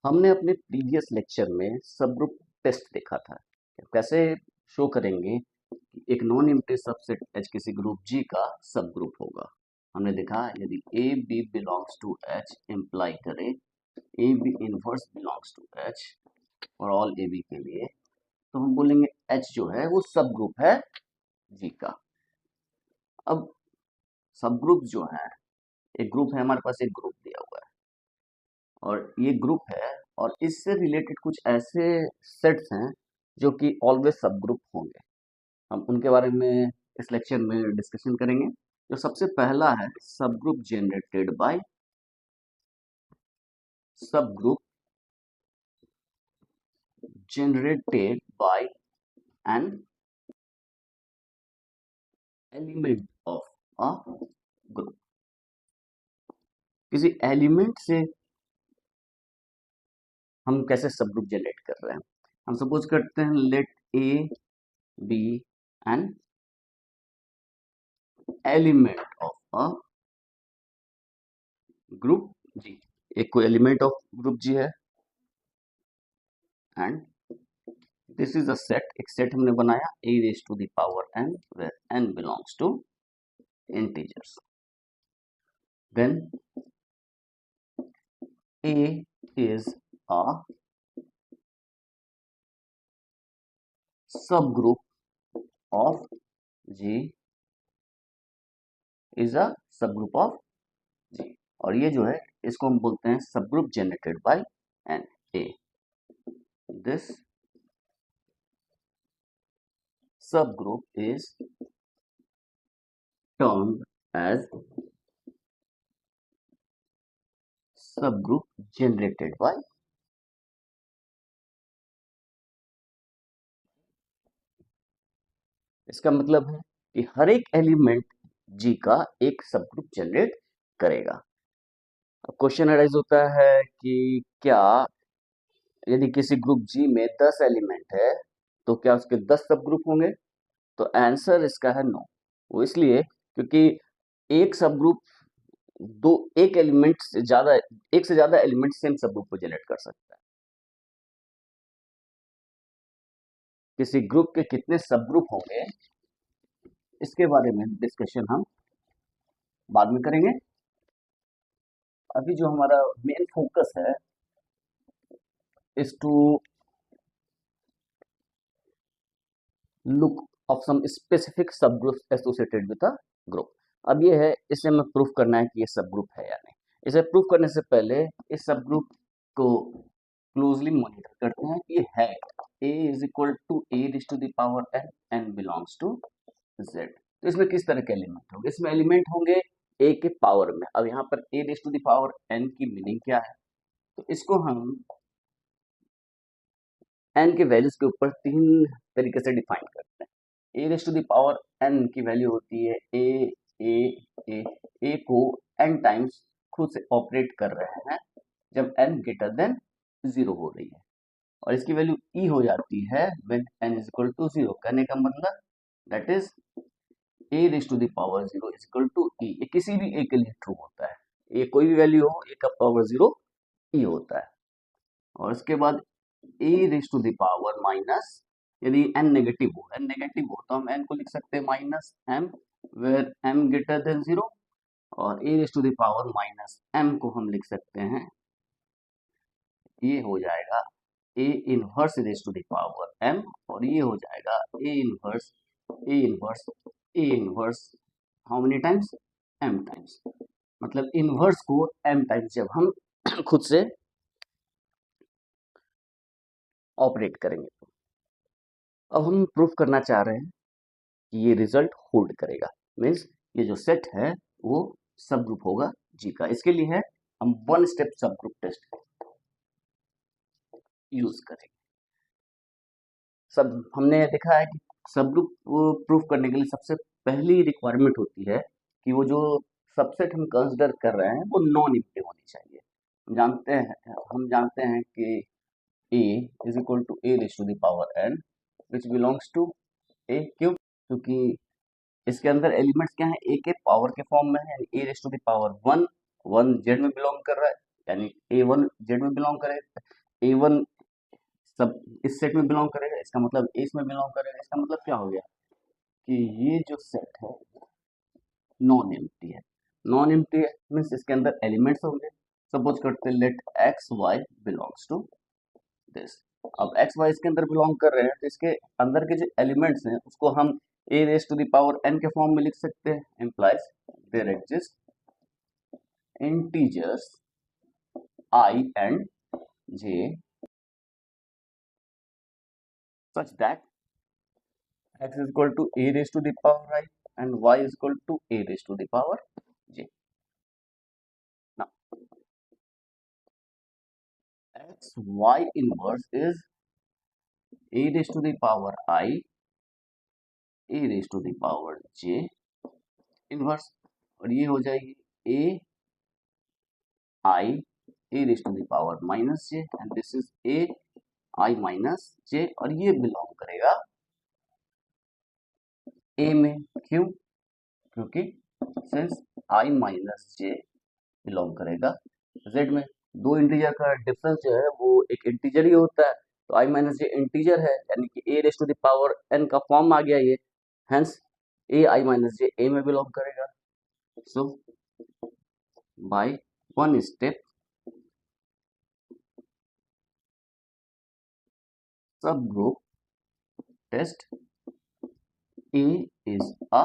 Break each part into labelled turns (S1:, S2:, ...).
S1: हमने अपने previous lecture में सब ग्रुप टेस्ट देखा था। कैसे शो करेंगे कि एक नॉन एम्प्टी सबसेट एच किसी ग्रुप जी का सब ग्रुप होगा। हमने देखा यदि A B belongs to H imply करे A B inverse belongs to H और ऑल ए बी के लिए, तो हम बोलेंगे एच जो है वो सब ग्रुप है जी का। अब सब ग्रुप जो है, एक ग्रुप है, हमारे पास एक ग्रुप दिया हुआ है और ये ग्रुप है और इससे रिलेटेड कुछ ऐसे सेट्स हैं जो कि ऑलवेज सब ग्रुप होंगे। हम उनके बारे में इस लेक्चर में डिस्कशन करेंगे। जो सबसे पहला है सब ग्रुप जनरेटेड बाय सब group generated bye N element of a group. किसी एलिमेंट से हम कैसे सब ग्रुप जनरेट कर रहे हैं। हम सपोज करते हैं let a be an element of a group G. एक कोई एलिमेंट ऑफ ग्रुप जी है and this is a set. एक सेट हमने बनाया a raised to the power n where n belongs to integers. Then a is a subgroup of g is a subgroup of g और ये जो है इसको हम बोलते हैं subgroup generated by n a. This subgroup is termed as subgroup generated by इसका मतलब है कि हर एक एलिमेंट जी का एक सबग्रुप जनरेट करेगा। अब क्वेश्चन अराइज होता है कि क्या यदि किसी ग्रुप जी में 10 एलिमेंट है तो क्या उसके 10 सब ग्रुप होंगे? तो आंसर इसका है नो। वो इसलिए क्योंकि एक सब ग्रुप दो एक एलिमेंट से ज्यादा एक से ज्यादा एलिमेंट सेम सब ग्रुप को जनरेट कर सकता है। किसी ग्रुप के कितने सब ग्रुप होंगे इसके बारे में डिस्कशन हम बाद में करेंगे। अभी जो हमारा मेन फोकस है is to look of some specific subgroup associated with a group. अब ये है, इसे हमें प्रूफ करना है कि ये सब ग्रुप है या नहीं। इसे प्रूफ करने से पहले इस सब ग्रुप को क्लोजली मॉनिटर करते हैं कि ये है। a is equal to a raise to the power n n belongs to z। तो इसमें किस तरह के एलिमेंट होंगे? इसमें एलिमेंट होंगे a के पावर में। अब यहाँ पर a raise to the power n की मीनिंग क्या है? तो इसको हम n के वैल्यूज के ऊपर तीन तरीके से डिफाइन करते हैं। a raise to the power n की वैल्यू होती है a को n टाइम्स खुद से ऑपरेट कर रहे हैं जब n ग्रेटर देन 0 हो रही है और इसकी वैल्यू e हो जाती है when n is equal to 0। कहने का मतलब that is a raise to the power 0 is equal to e। ये किसी भी a के लिए ट्रू होता है। ये कोई भी वैल्यू हो, a का पावर 0 e होता है। और उसके बाद a raise to the power minus, यदि n नेगेटिव हो तो हम n को लिख सकते हैं minus m where m greater than 0 और a raise to the power minus m को हम लिख सकते हैं, ये हो जाएगा a inverse raise to the power m और ये हो जाएगा a inverse how many times m times. मतलब इनवर्स को m टाइम्स जब हम खुद से ऑपरेट करेंगे। अब हम प्रूफ करना चाह रहे हैं कि ये रिजल्ट होल्ड करेगा, मीन्स ये जो सेट है वो सब ग्रुप होगा जी का। इसके लिए है हम one step subgroup test use करेंगे। सब हमने देखा है कि सब ग्रुप प्रूफ करने के लिए सबसे पहली रिक्वायरमेंट होती है कि वो जो सबसेट हम कंसिडर कर रहे हैं वो नॉन एम्प्टी होनी चाहिए। हम जानते हैं कि a is equal to a raise to the power n which belongs to a। क्यों? क्योंकि इसके अंदर एलिमेंट्स क्या है, a के पावर के फॉर्म में है, यानी a raise to the power 1 1 z में बिलोंग कर रहा है, यानी A1 जेड में बिलोंग करेगा, A1 सब इस सेट में बिलोंग करेगा, इसका मतलब A इसमें बिलोंग करेगा। इसका मतलब क्या हो गया कि ये जो सेट है नॉन एम्प्टी है। नॉन एम्प्टी है मीन्स इसके अंदर एलिमेंट्स होंगे। सपोज करते हैं let x y belongs to this. अब एक्स वाई इसके अंदर बिलोंग कर रहे हैं तो इसके अंदर के जो एलिमेंट्स हैं उसको हम a raise to the power n के फॉर्म में लिख सकते हैं। Implies there exist integers i and j such that x is equal to a raised to the power I and y is equal to a raised to the power j. Now x y inverse is a raised to the power I, a raised to the power j inverse, और ये हो जाएगी a I a raised to the power minus j and this is a I minus j, और ये belong करेगा a में। क्यों? क्योंकि since I minus j belong करेगा z में। दो इंटीजर का डिफरेंस जो है वो एक इंटीजर ही होता है, तो I माइनस जे इंटीजर है यानी कि a raise to the power n का फॉर्म आ गया ये। Hence a I minus j a में बिलोंग करेगा। So by one step subgroup test a is a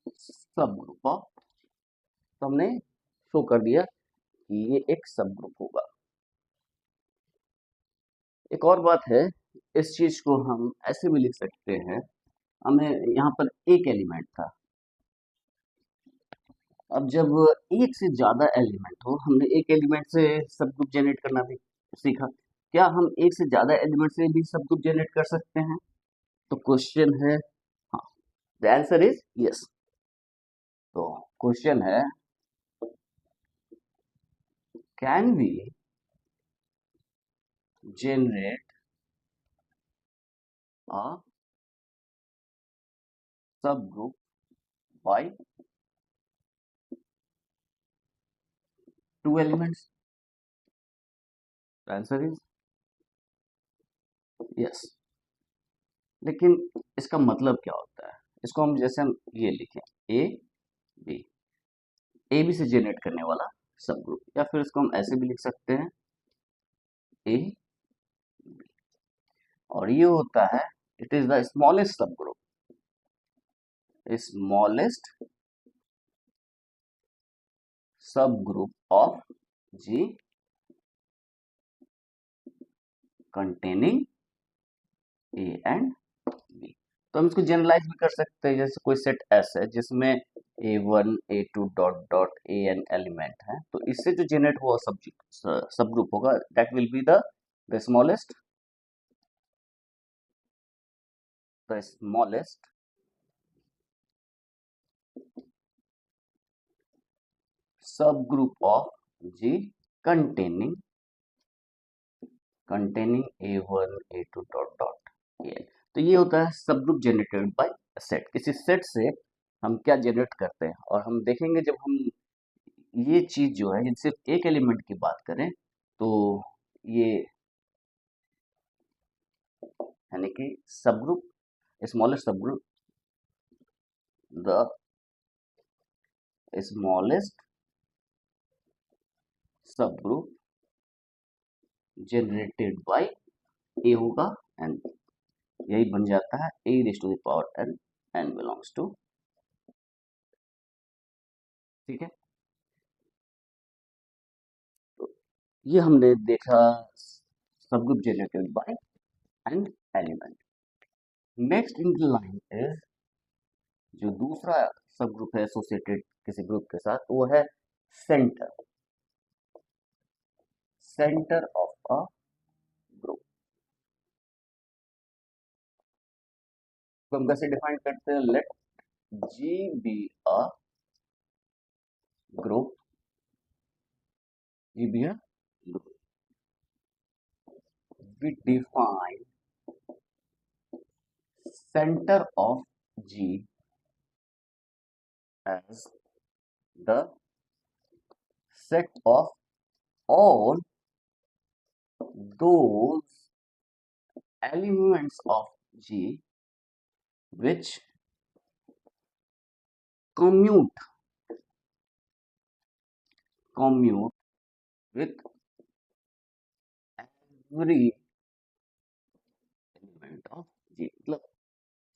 S1: subgroup of, तो हमने शो कर दिया कि ये एक सब ग्रुप होगा। एक और बात है, इस चीज को हम ऐसे भी लिख सकते हैं, हमें यहाँ पर एक एलिमेंट था। अब जब एक से ज्यादा एलिमेंट हो, हमने एक एलिमेंट से सब ग्रुप जनरेट करना भी सीखा, क्या हम एक से ज्यादा एलिमेंट से भी सब ग्रुप जनरेट कर सकते हैं? तो क्वेश्चन है हाँ, द आंसर इज यस। तो क्वेश्चन है कैन वी जनरेट अ सब group by two elements? Answer is yes. लेकिन इसका मतलब क्या होता है? इसको हम जैसे हम ये लिखें ए बी, ए बी से जनरेट करने वाला सब ग्रुप, या फिर इसको हम ऐसे भी लिख सकते हैं ए, और ये होता है it is the smallest subgroup, smallest subgroup of G containing a and b. तो हम इसको जनरलाइज भी कर सकते हैं, जैसे कोई सेट एस है जिसमें A1 A2 dot dot a n element है, तो इससे जो जनरेट हुआ सब ग्रुप होगा that will be the smallest the smallest subgroup of G containing A1 A2 dot dot n. तो ये होता है subgroup generated by set. किसी सेट से हम क्या जनरेट करते हैं, और हम देखेंगे जब हम ये चीज जो है सिर्फ एक एलिमेंट की बात करें तो ये यानी कि subgroup smallest subgroup the smallest subgroup generated by a होगा, एंड यही बन जाता है a raise to the power n, n belongs to. ठीक है, तो ये हमने देखा subgroup generated by and element. Next in the line is जो दूसरा सब ग्रुप है एसोसिएटेड किसी ग्रुप के साथ, वो है centre, centre of a group. तो हम कैसे डिफाइन करते हैं? Let G be a group, G be a group, we define center of G as the set of all those elements of G which commute with every element of G. मतलब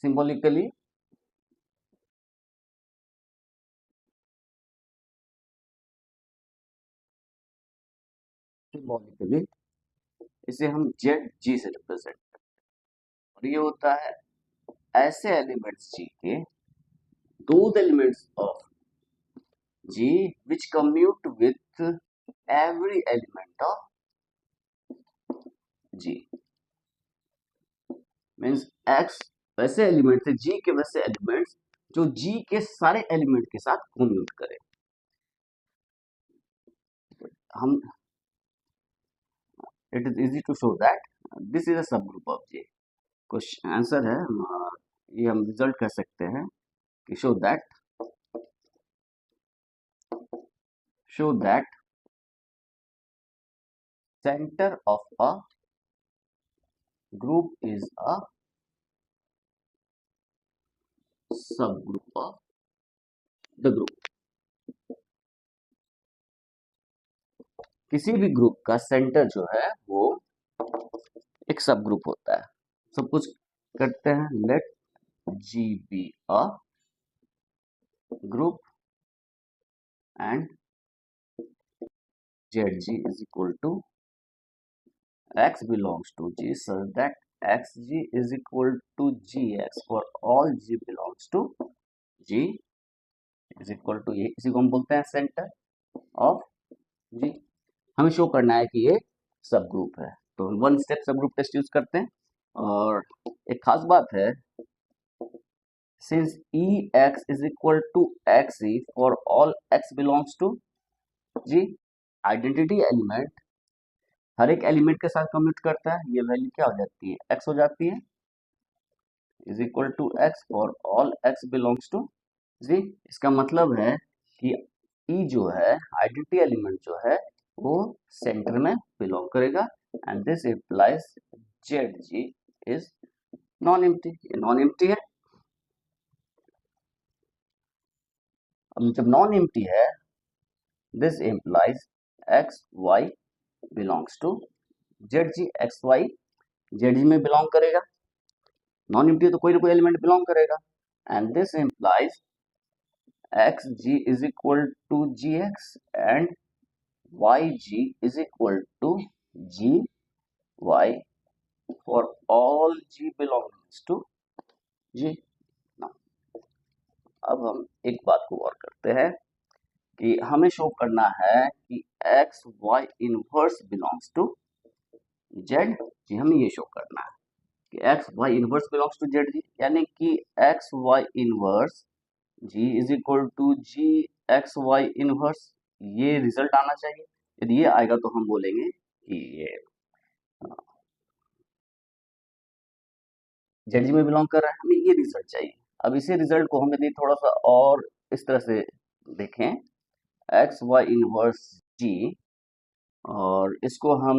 S1: symbolically इसे हम ZG से represent करते हैं और ये होता है ऐसे एलिमेंट्स G के those elements of G which commute with every element of G means X वैसे एलिमेंट्स है G के वैसे एलिमेंट्स जो G के सारे एलिमेंट के साथ कम्यूट करें। हम it is easy to show that this is a subgroup of G। Question answer है ये हम रिजल्ट कह सकते हैं कि show that center of a group is a subgroup of the group। किसी भी ग्रुप का सेंटर जो है वो एक सब ग्रुप होता है। सब कुछ करते हैं late G be a group and ZG is equal to X belongs to G such that XG is equal to GX for all G belongs to G is equal to ये इसी को हम बोलते हैं सेंटर ऑफ G। हमें show करना है कि ये सब ग्रुप है तो one step subgroup test use करते हैं और एक खास बात है since EX is equal to XE for all X belongs to G identity element हर एक एलिमेंट के साथ कम्यूट करता है ये वैल्यू क्या हो जाती है X हो जाती है is equal to X for all X belongs to G। इसका मतलब है कि E जो है आइडेंटिटी एलिमेंट जो है वो सेंटर में बिलोंग करेगा and this implies ZG is non empty. ये नॉन एम्प्टी है। अब जब नॉन एम्प्टी है this implies XY belongs to ZG। XY ZG में बिलोंग करेगा नॉन एम्प्टी तो कोई ना कोई एलिमेंट बिलोंग करेगा and this implies XG is equal to GX and YG is equal to GY for all G belongs to G। Now, अब हम एक बात को और करते हैं कि हमें शो करना है कि XY inverse belongs to Z G. हमें ये शो करना है कि XY inverse belongs to ZG यानी कि XY inverse G is equal to GXY inverse ये रिजल्ट आना चाहिए। यदि ये आएगा तो हम बोलेंगे कि ये ZG में बिलोंग कर रहा है। हमें ये रिजल्ट चाहिए। अब इसी रिजल्ट को हम यदि थोड़ा सा और इस तरह से देखें XY इनवर्स G और इसको हम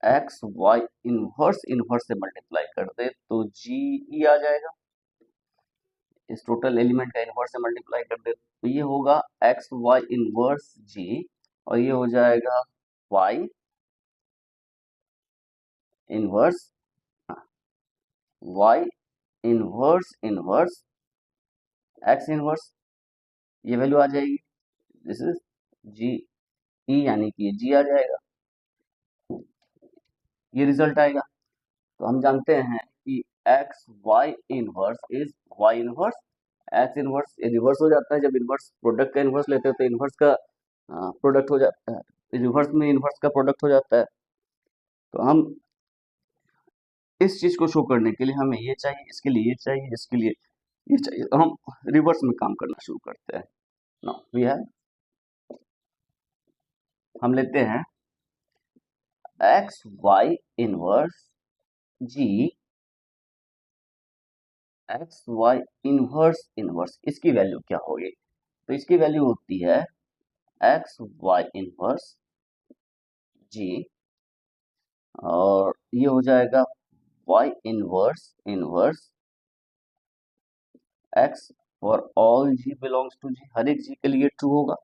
S1: XY इनवर्स से मल्टीप्लाई कर दे तो GE आ जाएगा। इस टोटल एलिमेंट का इनवर्स से मल्टीप्लाई कर दे तो ये होगा XY इनवर्स G और ये हो जाएगा Y inverse Y inverse X inverse ये वैल्यू आ जाएगी। दिस इज GE यानी कि ये G आ जाएगा ये रिजल्ट आएगा। तो हम जानते हैं कि XY inverse is Y inverse X inverse. ये रिवर्स हो जाता है जब इनवर्स प्रोडक्ट का इनवर्स लेते हैं तो इनवर्स का प्रोडक्ट हो जाता है रिवर्स में इनवर्स का प्रोडक्ट हो जाता है। तो हम इस चीज को शो करने के लिए हमें ये चाहिए इसके लिए ये चाहिए इसके लिए ये चाहिए तो हम रिवर्स में काम करना शुरू करते हैं। नाउ वी हैव हम लेते हैं XY inverse G x Y inverse inverse, इसकी वैल्यू क्या होगी? तो इसकी वैल्यू होती है एक्स वाई इनवर्स जी, और ये हो जाएगा Y inverse inverse X for all G belongs to G, हर एक जी के लिए ट्रू होगा।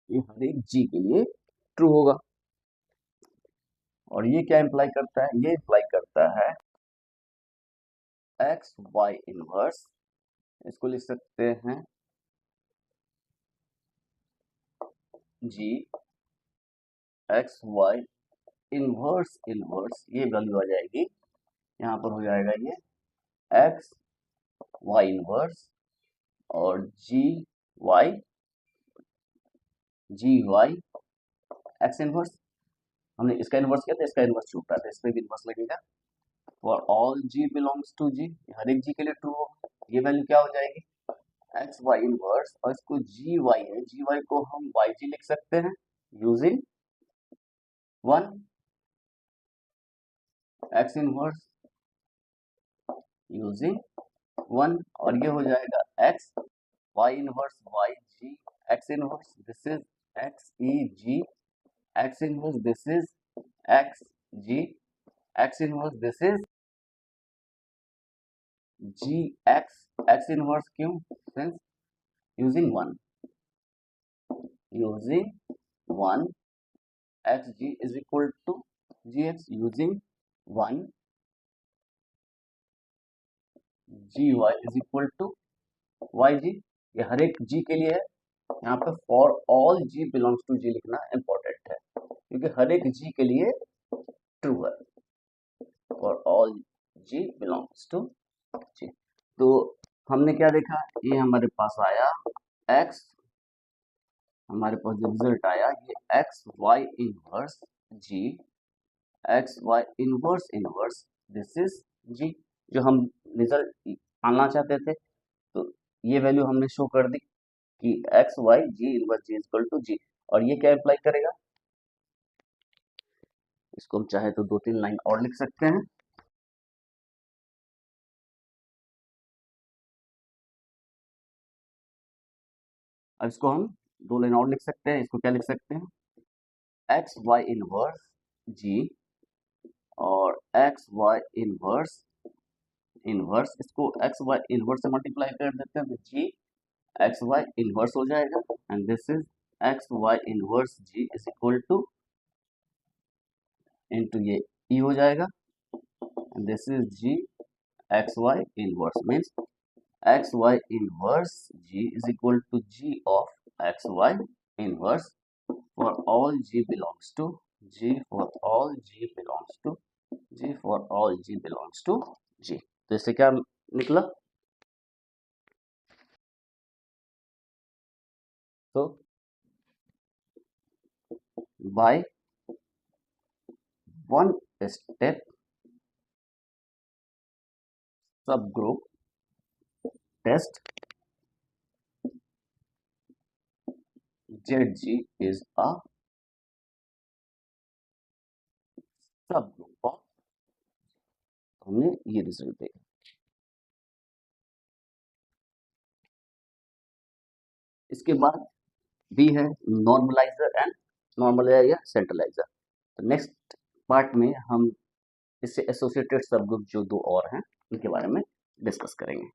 S1: ये हर एक जी के लिए ट्रू होगा। और ये क्या इंप्लाई करता है? ये इंप्लाई करता है एक्स वाई इनवर्स, इसको लिख सकते हैं जी एक्स वाई इनवर्स इनवर्स, ये वैल्यू आ जाएगी, यहाँ पर हो जाएगा ये एक्स वाई इनवर्स और वाई जी वाई एक्स इनवर्स। हमने इसका इनवर्स किया था, इसका इनवर्स छूटा था, इस पे भी इनवर्स लगेगा। For all G belongs to G, हर एक जी के लिए ट्रू होगा। ये वैल्यू क्या हो जाएगी? एक्स वाई इनवर्स, और इसको जी वाई है, जी वाई को हम वाई जी लिख सकते हैं यूजिंग 1 एक्स इनवर्स यूजिंग 1, और ये हो जाएगा X Y inverse Y G X inverse, this is X E G X inverse, this is X G X inverse, this is G X inverse. क्यों? Since using 1 X G is equal to G X using 1 G Y is equal to Y G. ये हर एक G के लिए है, यहाँ पे for all G belongs to G लिखना इंपॉर्टेंट है, क्योंकि हर एक जी के लिए ट्रू है, for all G belongs to G. तो हमने क्या देखा? ये हमारे पास आया एक्स, हमारे पास जो रिजल्ट आया ये X Y inverse G X Y inverse inverse, this is G, जो हम रिजल्ट आना चाहते थे। तो ये वैल्यू हमने शो कर दी कि X Y G inverse G equal to G, और ये क्या अप्लाई करेगा? इसको हम चाहे तो 2-3 लाइन और लिख सकते हैं। अब इसको हम 2 लाइन और लिख सकते हैं। इसको क्या लिख सकते हैं? एक्स वाई इनवर्स जी और एक्स वाई इनवर्स इनवर्स, इसको एक्स वाई इनवर्स से मल्टीप्लाई कर देते हैं तो जी एक्स वाई इनवर्स हो जाएगा, and this is X Y inverse G is equal to into ये ई हो जाएगा, and this is G X Y inverse, means X Y inverse G is equal to G of X Y inverse for all G belongs to G, for all G belongs to G, for all G belongs to G. तो इससे क्या निकला? तो by one step subgroup test ZG is a सब group of, हमने ये result देखा। इसके बाद बी है नॉर्मलाइजर एंड नॉर्मलाइजर या सेंट्रलाइजर। तो नेक्स्ट पार्ट में हम इससे एसोसिएटेड सब ग्रुप जो 2 और हैं उनके बारे में डिस्कस करेंगे।